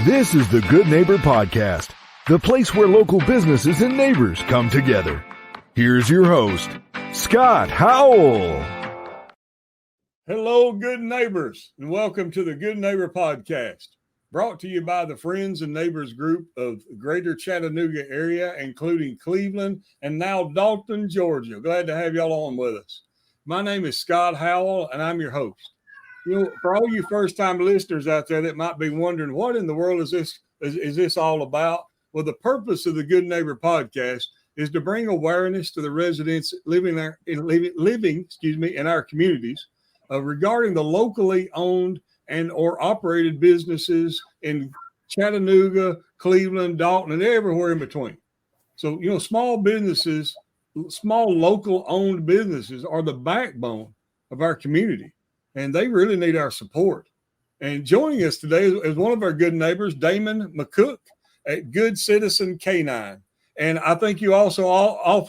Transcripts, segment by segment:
This is the Good Neighbor Podcast, the place where local businesses and neighbors come together. Here's your host, Scott Howell. Hello, good neighbors, and welcome to the Good Neighbor Podcast, brought to you by the Friends and Neighbors group of Greater Chattanooga area, including Cleveland and now Dalton, Georgia. Glad to have y'all on with us. My name is Scott Howell, and I'm your host. You know, for all you first-time listeners out there that might be wondering, what in the world is this all about? Well, the purpose of the Good Neighbor Podcast is to bring awareness to the residents living in our communities regarding the locally owned and or operated businesses in Chattanooga, Cleveland, Dalton, and everywhere in between. So, you know, small businesses, small local owned businesses are the backbone of our community, and they really need our support. And joining us today is one of our good neighbors, Damon McCook at Good Citizen K9. And I think you also own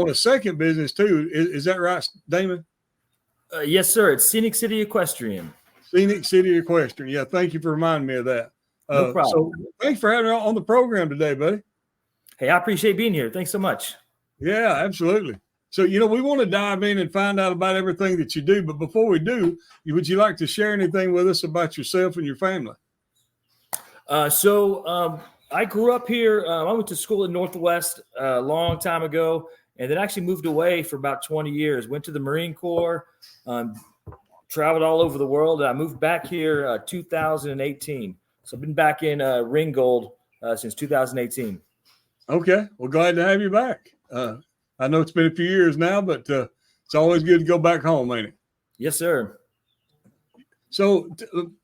a second business too. Is that right, Damon? Yes, sir. It's Scenic City Equestrian. Scenic City Equestrian. Yeah, thank you for reminding me of that. No problem. So thanks for having me on the program today, buddy. Hey, I appreciate being here. Thanks so much. Yeah, absolutely. So, you know, we want to dive in and find out about everything that you do. But before we do, would you like to share anything with us about yourself and your family? I grew up here. I went to school in Northwest a long time ago, and then actually moved away for about 20 years. Went to the Marine Corps, traveled all over the world. And I moved back here 2018. So I've been back in Ringgold since 2018. Okay. Well, glad to have you back. I know it's been a few years now, but it's always good to go back home, ain't it? Yes, sir. So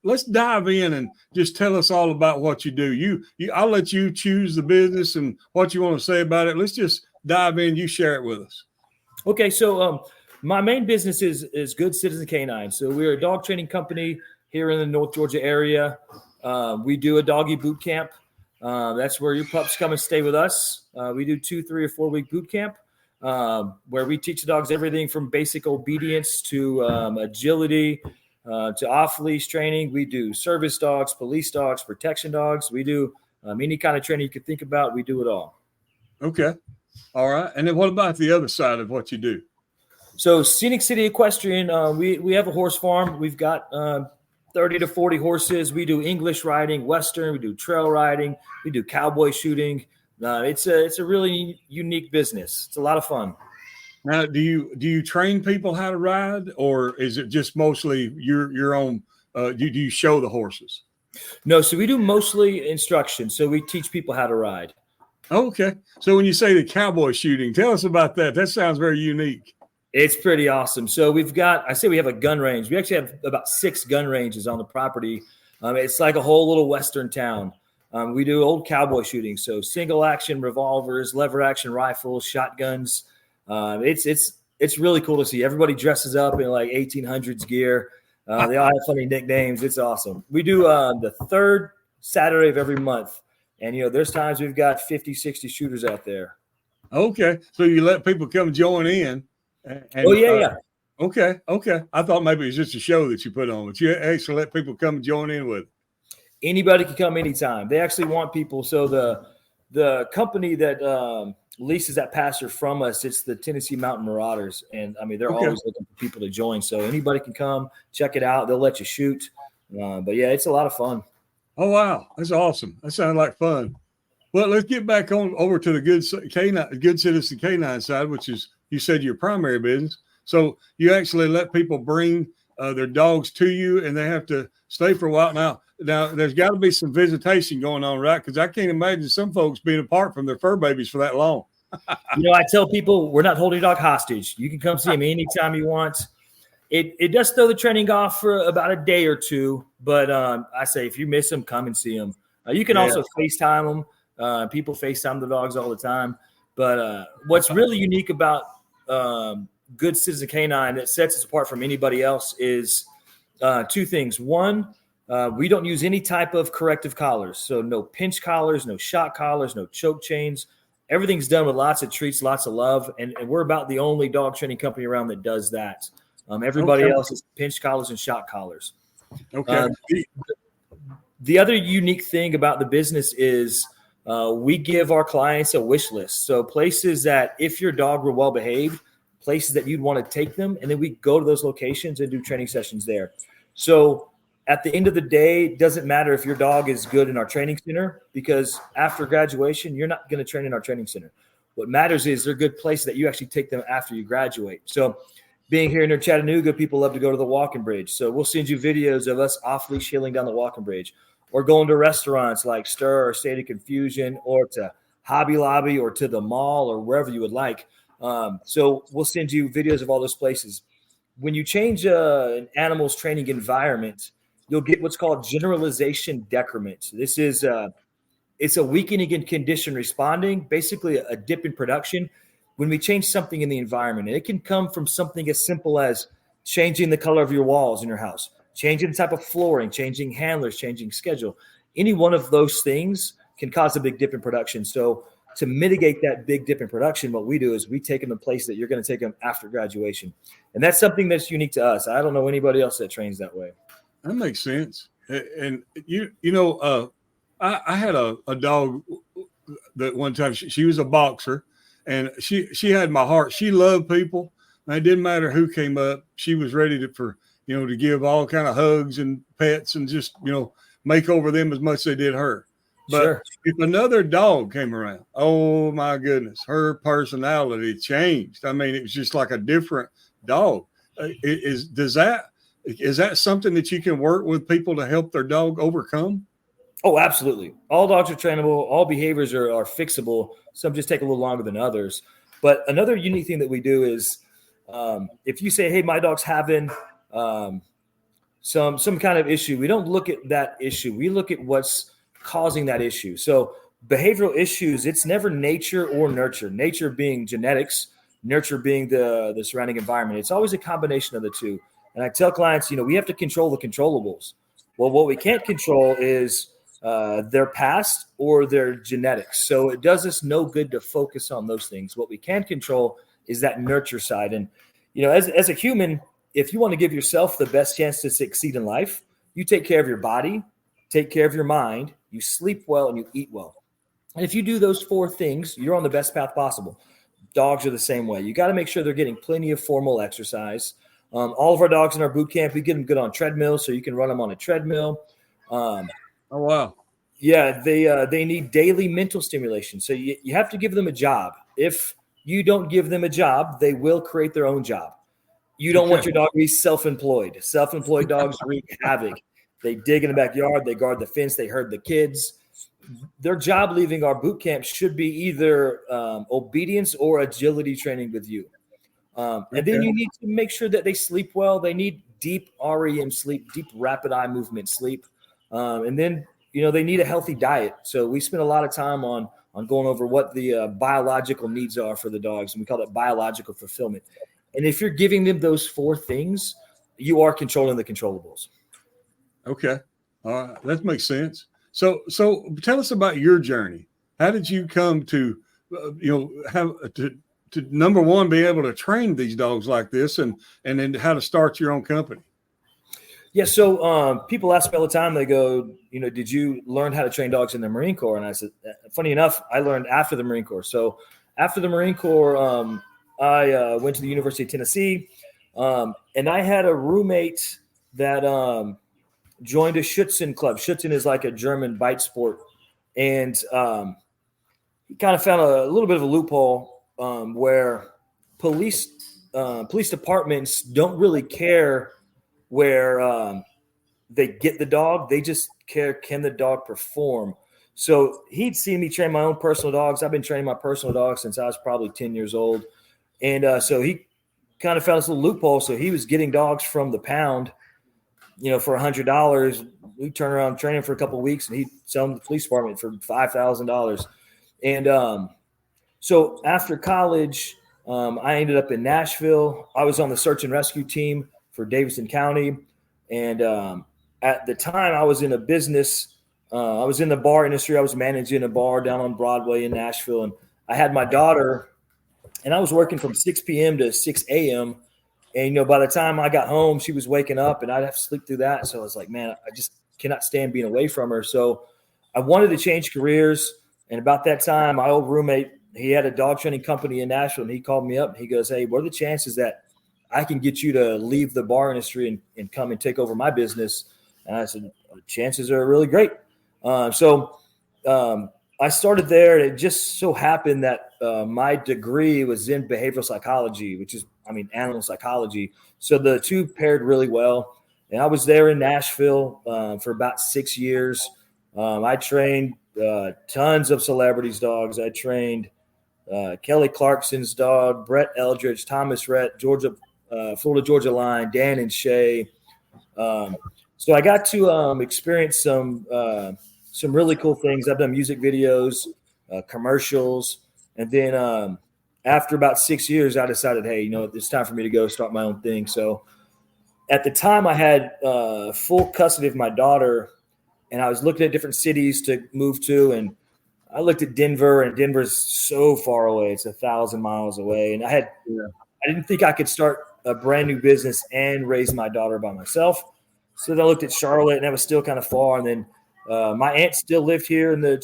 let's dive in and just tell us all about what you do. I'll let you choose the business and what you want to say about it. Let's just dive in. You share it with us. Okay. So my main business is Good Citizen K9. So we're a dog training company here in the North Georgia area. We do a doggy boot camp. That's where your pups come and stay with us. We do 2, 3, or 4 week boot camp. Where we teach the dogs everything from basic obedience to agility to off-leash training. We do service dogs, police dogs, protection dogs. We do any kind of training you could think about. We do it all. Okay. All right. And then what about the other side of what you do? So Scenic City Equestrian, we have a horse farm. We've got 30 to 40 horses. We do English riding, Western. We do trail riding. We do cowboy shooting. It's a really unique business. It's a lot of fun. Now, do you train people how to ride, or is it just mostly your own? Do you show the horses? No, so we do mostly instruction. So we teach people how to ride. Okay. So when you say the cowboy shooting, tell us about that. That sounds very unique. It's pretty awesome. So we have a gun range. We actually have about 6 gun ranges on the property. It's like a whole little Western town. We do old cowboy shooting, so single action revolvers, lever action rifles, shotguns. It's really cool to see. Everybody dresses up in like 1800s gear. They all have funny nicknames. It's awesome. We do the third Saturday of every month, and there's times we've got 50, 60 shooters out there. Okay, so you let people come join in. Yeah. Okay. I thought maybe it was just a show that you put on, but you actually let people come join in with it. Anybody can come anytime. They actually want people. So the company that leases that pasture from us, it's the Tennessee Mountain Marauders. And, they're always looking for people to join. So anybody can come, check it out. They'll let you shoot. But, yeah, it's a lot of fun. Oh, wow. That's awesome. That sounds like fun. Well, let's get back over to the Good Citizen K9 side, which is, you said, your primary business. So you actually let people bring their dogs to you, and they have to stay for a while. Now there's got to be some visitation going on, right? Because I can't imagine some folks being apart from their fur babies for that long. I tell people we're not holding your dog hostage. You can come see them anytime you want. It does throw the training off for about a day or two, but I say if you miss them, come and see them. You can also FaceTime them. People FaceTime the dogs all the time. But what's really unique about Good Citizen K9 that sets us apart from anybody else is 2 things. One, we don't use any type of corrective collars. So no pinch collars, no shock collars, no choke chains. Everything's done with lots of treats, lots of love. And we're about the only dog training company around that does that. Everybody else is pinch collars and shock collars. Okay. The other unique thing about the business is we give our clients a wish list. So places that if your dog were well behaved, places that you'd want to take them, and then we go to those locations and do training sessions there. So at the end of the day, it doesn't matter if your dog is good in our training center, because after graduation, you're not going to train in our training center. What matters is they're a good place that you actually take them after you graduate. So being here in Chattanooga, people love to go to the walking bridge. So we'll send you videos of us off-leash heeling down the walking bridge, or going to restaurants like Stir or State of Confusion, or to Hobby Lobby, or to the mall, or wherever you would like. So we'll send you videos of all those places. When you change an animal's training environment, you'll get what's called generalization decrement. This is it's a weakening in condition responding, basically a dip in production when we change something in the environment. And it can come from something as simple as changing the color of your walls in your house, changing the type of flooring, changing handlers, changing schedule. Any one of those things can cause a big dip in production. So to mitigate that big dip in production, what we do is we take them to a place that you're going to take them after graduation. And that's something that's unique to us. I don't know anybody else that trains that way. That makes sense. And I had a dog that one time she was a boxer, and she had my heart. She loved people. And it didn't matter who came up. She was ready to give all kind of hugs and pets and just, make over them as much as they did her. But sure. If another dog came around, oh my goodness, her personality changed. I mean, it was just like a different dog. Is that something that you can work with people to help their dog overcome? Oh, absolutely. All dogs are trainable. All behaviors are fixable. Some just take a little longer than others. But another unique thing that we do is if you say, hey, my dog's having some kind of issue, we don't look at that issue. We look at what's causing that issue. So behavioral issues, it's never nature or nurture. Nature being genetics, nurture being the surrounding environment. It's always a combination of the two. And I tell clients, we have to control the controllables. Well, what we can't control is their past or their genetics. So it does us no good to focus on those things. What we can control is that nurture side. And, as a human, if you want to give yourself the best chance to succeed in life, you take care of your body, take care of your mind, you sleep well, and you eat well. And if you do those four things, you're on the best path possible. Dogs are the same way. You got to make sure they're getting plenty of formal exercise. All of our dogs in our boot camp, we get them good on treadmills, so you can run them on a treadmill. Oh, wow. Yeah, they need daily mental stimulation. So you have to give them a job. If you don't give them a job, they will create their own job. You don't want your dog to be self-employed. Self-employed dogs wreak havoc. They dig in the backyard. They guard the fence. They herd the kids. Their job leaving our boot camp should be either obedience or agility training with you. And then you need to make sure that they sleep well. They need deep REM sleep, deep rapid eye movement sleep. And then, they need a healthy diet. So we spend a lot of time on going over what the biological needs are for the dogs. And we call that biological fulfillment. And if you're giving them those four things, you are controlling the controllables. Okay. All right. That makes sense. So tell us about your journey. How did you come to, have to number one, be able to train these dogs like this, and then how to start your own company? Yeah. So people ask me all the time, they go, did you learn how to train dogs in the Marine Corps? And I said, funny enough, I learned after the Marine Corps. So after the Marine Corps, I went to the University of Tennessee, and I had a roommate that joined a Schutzen club. Schutzen is like a German bite sport. And he kind of found a little bit of a loophole where police departments don't really care where they get the dog. They just care, can the dog perform? So he'd seen me train my own personal dogs. I've been training my personal dogs since I was probably 10 years old. And so he kind of found this little loophole. So he was getting dogs from the pound, for $100. We turn around training for a couple of weeks, and he'd sell them to the police department for $5,000. And so after college, I ended up in Nashville. I was on the search and rescue team for Davidson County. And at the time, I was in a business. I was in the bar industry. I was managing a bar down on Broadway in Nashville. And I had my daughter, and I was working from 6 p.m. to 6 a.m. And, by the time I got home, she was waking up, and I'd have to sleep through that. So I was like, man, cannot stand being away from her. So I wanted to change careers. And about that time, my old roommate, he had a dog training company in Nashville, and he called me up and he goes, "Hey, what are the chances that I can get you to leave the bar industry and come and take over my business?" And I said, "Chances are really great." So I started there, and it just so happened that my degree was in behavioral psychology, which is, animal psychology. So the two paired really well. And I was there in Nashville for about 6 years. I trained tons of celebrities' dogs. I trained Kelly Clarkson's dog, Brett Eldridge, Thomas Rhett, Florida Georgia Line, Dan and Shay. So I got to experience some really cool things. I've done music videos, commercials, and then after about 6 years, I decided, hey, it's time for me to go start my own thing. So at the time, I had full custody of my daughter, and I was looking at different cities to move to, and I looked at Denver, and Denver's so far away. It's 1,000 miles away. And I didn't think I could start a brand new business and raise my daughter by myself. So then I looked at Charlotte, and that was still kind of far. And then my aunt still lived here in the